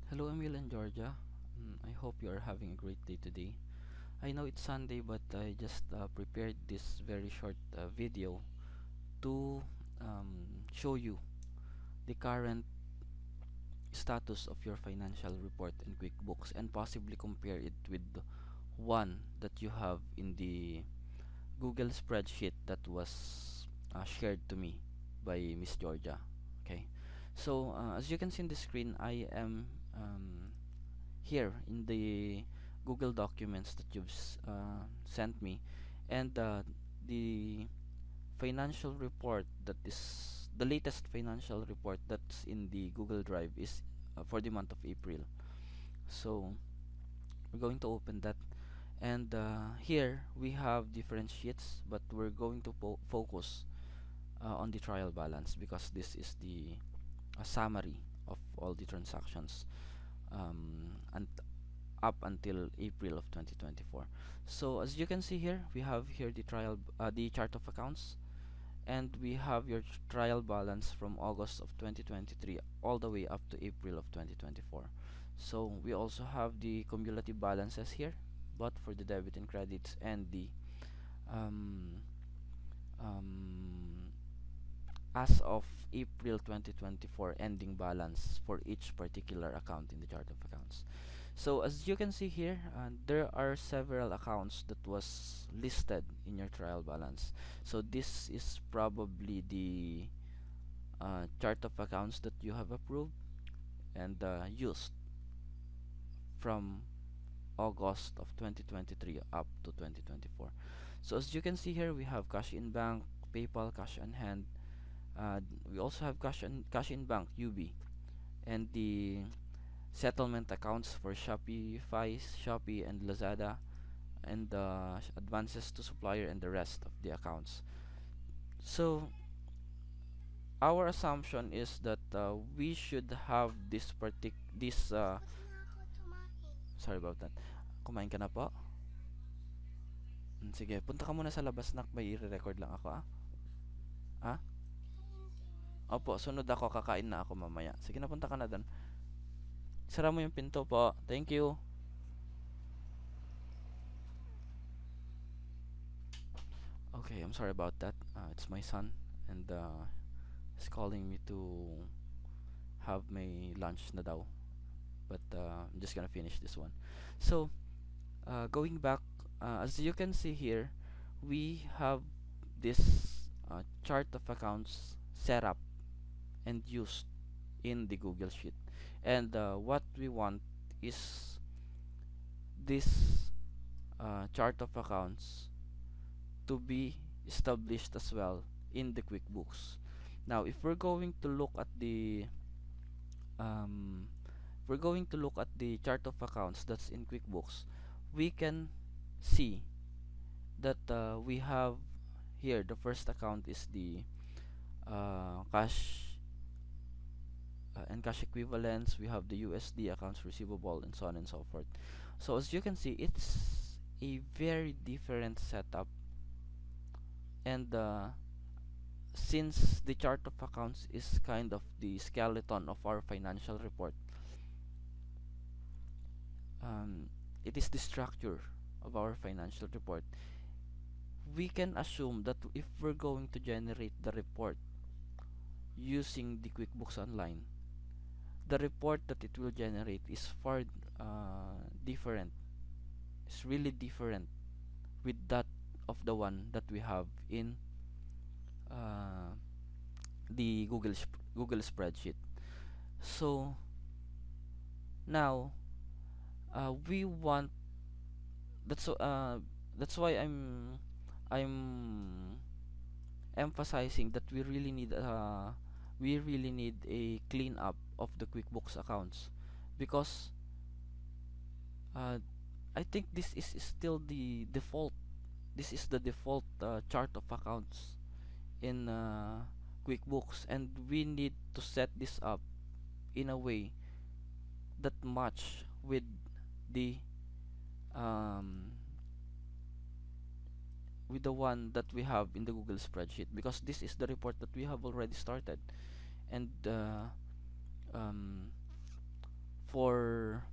Hello, Emil and Georgia. I hope you are having a great day today. I know it's Sunday, but I just prepared this very short video to show you the current status of your financial report in QuickBooks and possibly compare it with one that you have in the Google spreadsheet that was shared to me by Miss Georgia. Okay, so as you can see in the screen, I am here in the Google documents that you've sent me, and the financial report that is the latest financial report that's in the Google Drive is for the month of April. So we're going to open that, and here we have different sheets, but we're going to focus on the trial balance because this is the summary of all the transactions and up until April of 2024. So as you can see here, we have here the chart of accounts, and we have your trial balance from August of 2023 all the way up to April of 2024. So we also have the cumulative balances here, but for the debit and credits, and the um, um, as of April 2024 ending balance for each particular account in the chart of accounts. So as you can see here, there are several accounts that was listed in your trial balance. So this is probably the chart of accounts that you have approved and used from August of 2023 up to 2024. So as you can see here, we have cash in bank, PayPal, cash on hand. We also have cash in bank, UB, and the settlement accounts for Shopify, Shopee, and Lazada, and advances to supplier and the rest of the accounts. So our assumption is that we should have this sorry about that. Kumain ka na po? Sige, punta ka muna sa labas, nak, may i-record lang ako, ah. Ah? Opo, sunod ako, kakain na ako mamaya. Sige, napunta ka na doon. Sara mo yung pinto po. Thank you. Okay, I'm sorry about that. It's my son, and he's calling me to have my lunch na daw. But I'm just gonna finish this one. So, going back, as you can see here, we have this chart of accounts set up and used in the Google Sheet. And what we want is this chart of accounts to be established as well in the QuickBooks. Now, if we're going to look at the chart of accounts that's in QuickBooks, we can see that we have here the first account is the cash and cash equivalents. We have the USD accounts receivable and so on and so forth. So as you can see, it's a very different setup, and since the chart of accounts is kind of the skeleton of our financial report, it is the structure of our financial report. We can assume that if we're going to generate the report using the QuickBooks Online, the report that it will generate is far different. It's really different with that of the one that we have in uh, the Google spreadsheet. So now we want that's why I'm emphasizing that we really need a clean up of the QuickBooks accounts, because uh, I think this is still the default. This is the default chart of accounts in QuickBooks, and we need to set this up in a way that match the um, with the one that we have in the Google spreadsheet, because this is the report that we have already started. And um, for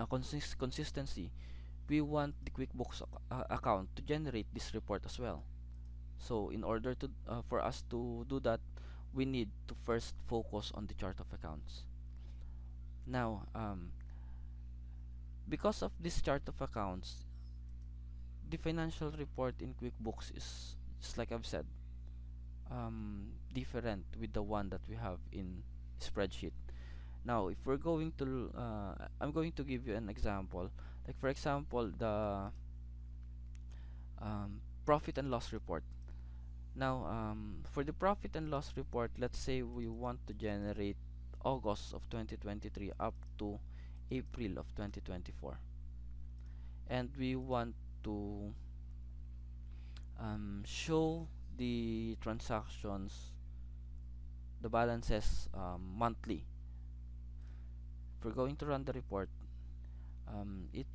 consistency, we want the QuickBooks account to generate this report as well. So in order to for us to do that, we need to first focus on the chart of accounts. Now, because of this chart of accounts, the financial report in QuickBooks is, just like I've said, different with the one that we have in spreadsheet. Now, if we're going to, I'm going to give you an example. Like for example, the profit and loss report. Now, for the profit and loss report, let's say we want to generate August of 2023 up to April of 2024, and we want to show the transactions, the balances monthly. If we're going to run the report, it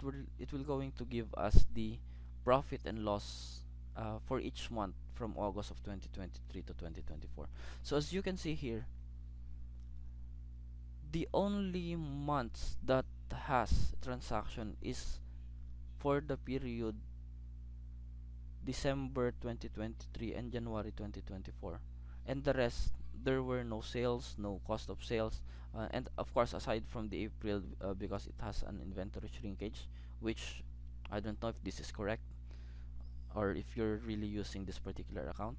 will going to give us the profit and loss for each month from August of 2023 to 2024. So as you can see here, the only months that has transaction is for the period December 2023 and January 2024, and the rest there were no sales, no cost of sales, and of course aside from the April, because it has an inventory shrinkage, which I don't know if this is correct or if you're really using this particular account.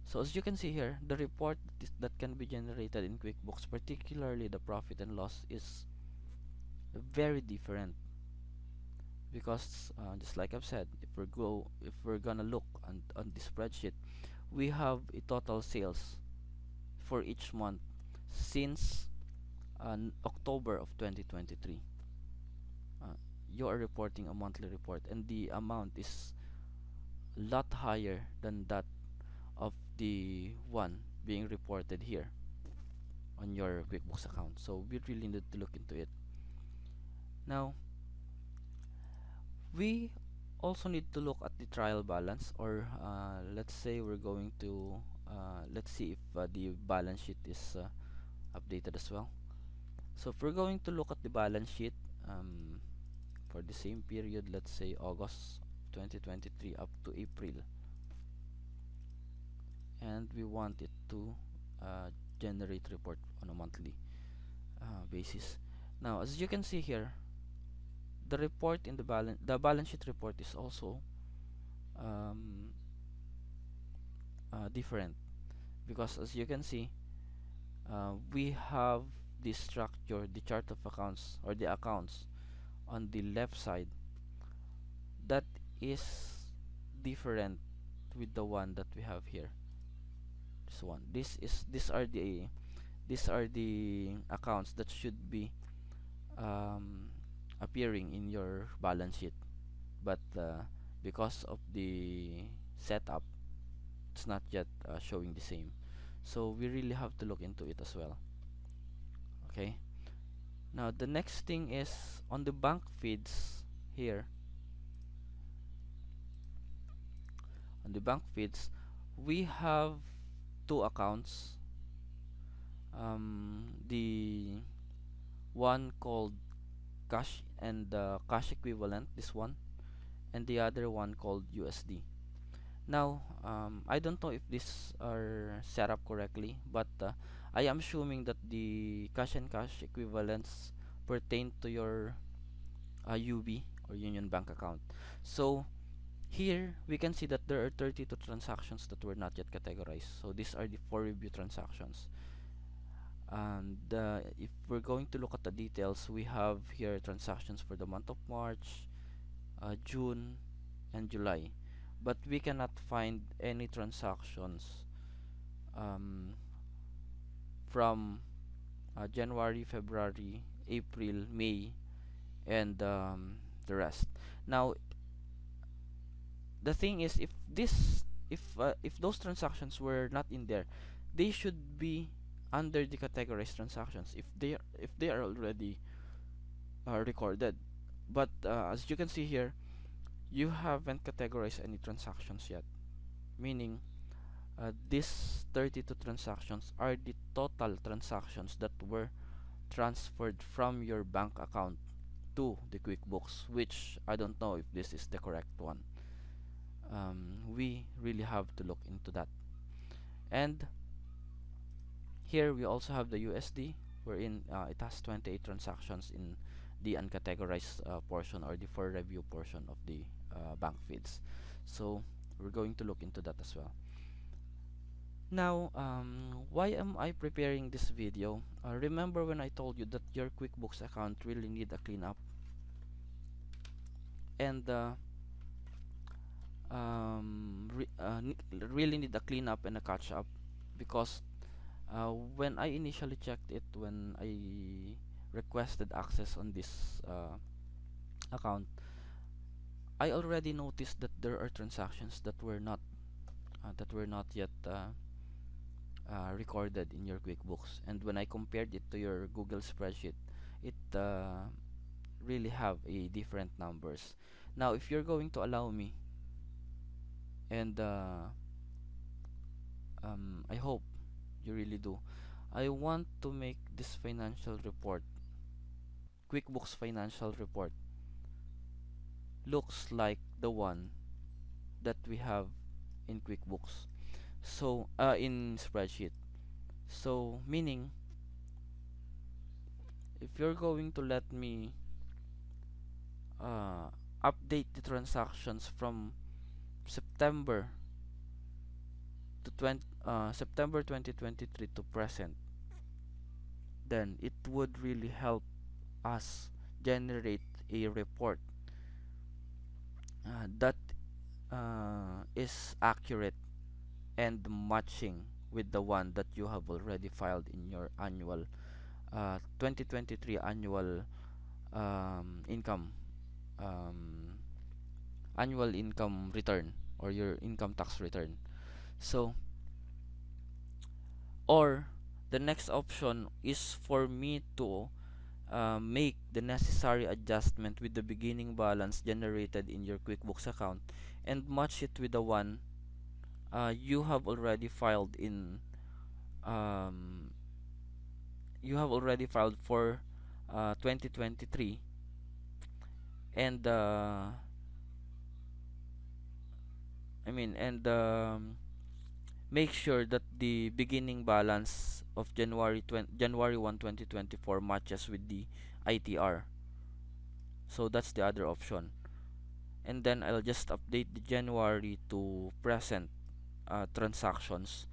So as you can see here, the report that can be generated in QuickBooks, particularly the profit and loss, is very different, because just like I've said, if we're gonna look on the spreadsheet, we have a total sales for each month since October of 2023. You are reporting a monthly report, and the amount is a lot higher than that of the one being reported here on your QuickBooks account. So we really need to look into it. Now, we also need to look at the trial balance, or let's say we're going to let's see if the balance sheet is updated as well. So if we're going to look at the balance sheet for the same period, let's say August 2023 up to April, and we want it to generate report on a monthly basis. Now, as you can see here, the report in the balance sheet report is also um, different, because as you can see, we have the structure, the chart of accounts, or the accounts on the left side, that is different with the one that we have here. This one, these are the accounts that should be appearing in your balance sheet, but because of the setup, it's not yet showing the same. So we really have to look into it as well. Okay, now the next thing is on the bank feeds. Here on the bank feeds, we have two accounts, the one called cash and cash equivalent, this one, and the other one called USD. Now, I don't know if these are set up correctly, but I am assuming that the cash and cash equivalents pertain to your UB, or Union Bank account. So here we can see that there are 32 transactions that were not yet categorized. So these are the for review transactions. And if we're going to look at the details, we have here transactions for the month of March, June, and July, but we cannot find any transactions from January, February, April, May, and the rest. Now, the thing is, if those transactions were not in there, they should be under the categorized transactions if they are already recorded. But as you can see here, you haven't categorized any transactions yet, meaning these 32 transactions are the total transactions that were transferred from your bank account to the QuickBooks, which I don't know if this is the correct one. We really have to look into that. And here we also have the USD, wherein it has 28 transactions in the uncategorized portion, or the for review portion of the bank feeds. So we're going to look into that as well. Now, why am I preparing this video? Remember when I told you that your QuickBooks account really need a cleanup, and really need a cleanup and a catch up, because when I initially checked it, when I requested access on this account, I already noticed that there are transactions that were not yet recorded in your QuickBooks. And when I compared it to your Google spreadsheet, it really have a different numbers. Now, if you're going to allow me, and I hope you really do, I want to make this financial report, QuickBooks financial report, looks like the one that we have in QuickBooks. So in spreadsheet. So meaning, if you're going to let me uh, update the transactions from September September 2023 to present, then it would really help us generate a report that is accurate and matching with the one that you have already filed in your annual 2023 annual income um, annual income return, or your income tax return. So, or the next option is for me to make the necessary adjustment with the beginning balance generated in your QuickBooks account, and match it with the one you have already filed in um, you have already filed for 2023, and make sure that the beginning balance of January 1 2024 matches with the ITR. So that's the other option. And then I'll just update the January to present transactions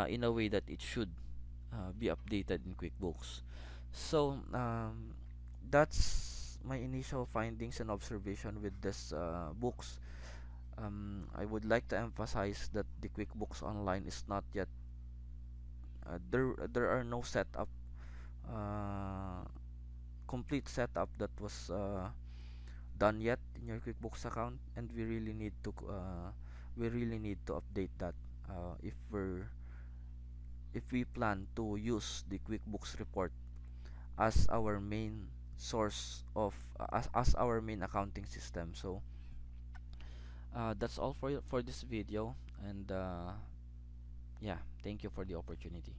in a way that it should be updated in QuickBooks. So that's my initial findings and observation with this books. I would like to emphasize that the QuickBooks Online is not yet there are no setup uh, complete setup that was done yet in your QuickBooks account, and we really need to update that if we plan to use the QuickBooks report as our main source of as our main accounting system. So that's all for this video, and yeah, thank you for the opportunity.